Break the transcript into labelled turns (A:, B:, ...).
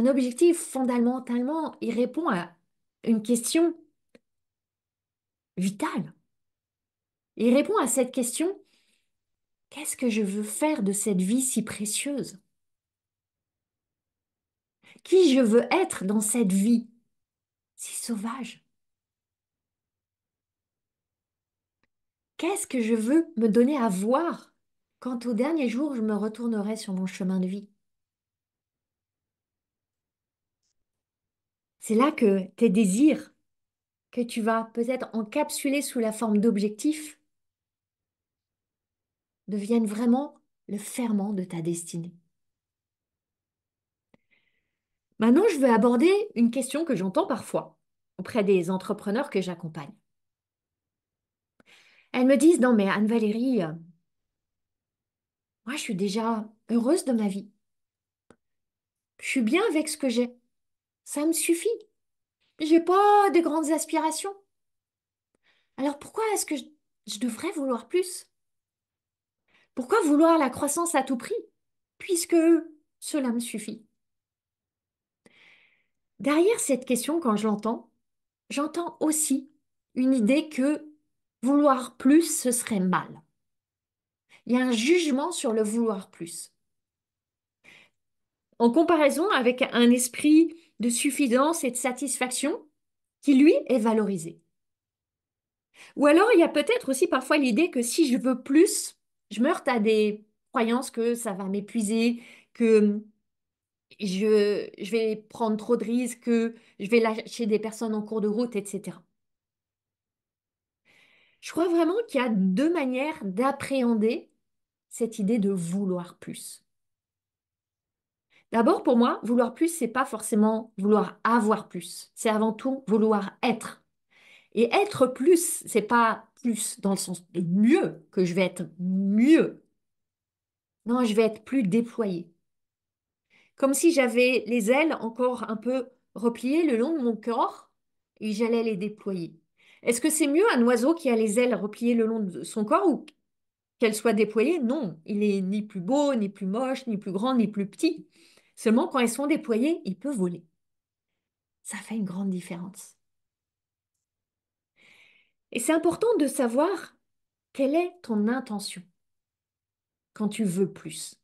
A: Un objectif, fondamentalement, il répond à une question vitale. Il répond à cette question, qu'est-ce que je veux faire de cette vie si précieuse? Qui je veux être dans cette vie si sauvage? Qu'est-ce que je veux me donner à voir quand au dernier jour je me retournerai sur mon chemin de vie? C'est là que tes désirs, que tu vas peut-être encapsuler sous la forme d'objectifs, deviennent vraiment le ferment de ta destinée. Maintenant, je veux aborder une question que j'entends parfois auprès des entrepreneurs que j'accompagne. Elles me disent, non mais Anne-Valérie, moi je suis déjà heureuse de ma vie. Je suis bien avec ce que j'ai. Ça me suffit. J'ai pas de grandes aspirations. Alors pourquoi est-ce que je devrais vouloir plus? Pourquoi vouloir la croissance à tout prix? Puisque cela me suffit. Derrière cette question, quand je l'entends, j'entends aussi une idée que vouloir plus, ce serait mal. Il y a un jugement sur le vouloir plus. En comparaison avec un esprit de suffisance et de satisfaction qui, lui, est valorisé. Ou alors, il y a peut-être aussi parfois l'idée que si je veux plus, je me heurte à des croyances que ça va m'épuiser, que je vais prendre trop de risques, que je vais lâcher des personnes en cours de route, etc. Je crois vraiment qu'il y a deux manières d'appréhender cette idée de vouloir plus. D'abord, pour moi, vouloir plus, c'est pas forcément vouloir avoir plus. C'est avant tout vouloir être. Et être plus, c'est pas plus dans le sens de mieux, que je vais être mieux. Non, je vais être plus déployée. Comme si j'avais les ailes encore un peu repliées le long de mon corps et j'allais les déployer. Est-ce que c'est mieux un oiseau qui a les ailes repliées le long de son corps ou qu'elles soient déployées? Non, il est ni plus beau, ni plus moche, ni plus grand, ni plus petit. Seulement quand elles sont déployées, il peut voler. Ça fait une grande différence. Et c'est important de savoir quelle est ton intention quand tu veux plus.